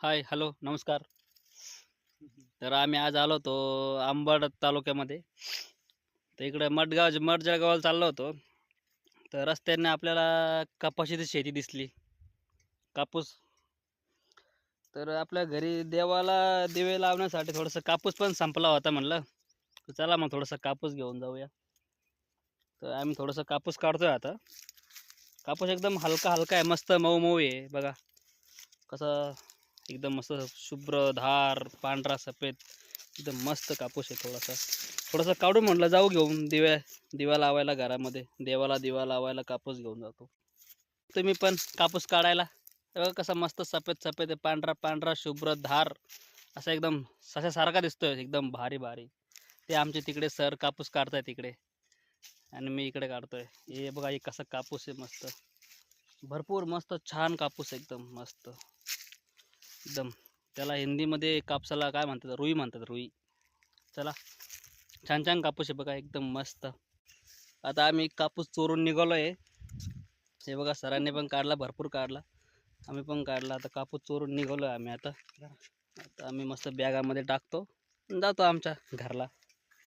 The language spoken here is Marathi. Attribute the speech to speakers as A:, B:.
A: हाय, हॅलो, नमस्कार. तर आम्ही आज आलो होतो अंबड तालुक्यामध्ये. तर इकडे मठ जळगावाला चाललो होतो. तर रस्त्याने आपल्याला कपाशीची शेती दिसली, कापूस. तर आपल्या घरी देवाला दिवे लावण्यासाठी थोडंसं कापूस पण संपला होता म्हणलं. तर चला मग थोडंसं कापूस घेऊन जाऊया. तर आम्ही थोडंसं कापूस काढतोय आता. कापूस एकदम हलका हलका आहे, मस्त मऊ मऊ आहे बघा. कसं एकदम मस्त शुभ्र धार पांढरा सफेद एकदम मस्त कापूस आहे. थोडासा काढून म्हटलं जाऊ घेऊन दिवा लावायला घरामध्ये, देवाला दिवा लावायला कापूस घेऊन जातो. तुम्ही पण कापूस काढायला. हे बघा कसा मस्त सफेद सफेद आहे, पांढरा पांढरा शुभ्र धार असा एकदम सशासारखा दिसतोय, एकदम भारी भारी. ते आमचे तिकडे सर कापूस काढताय तिकडे आणि मी इकडे काढतोय. हे बघा हे कसा कापूस आहे, मस्त भरपूर मस्त छान कापूस एकदम मस्त एकदम. त्याला हिंदीमध्ये कापसाला काय म्हणतात, रुई म्हणतात, रुई. चला, छान छान कापूस आहे बघा एकदम मस्त. आता आम्ही कापूस चोरून निघालो आहे. हे बघा सरांनी पण काढला, भरपूर काढला, आम्ही पण काढला. आता कापूस चोरून निघालो आहे आम्ही. आता आता आम्ही मस्त बॅगामध्ये टाकतो, जातो आमच्या घरला.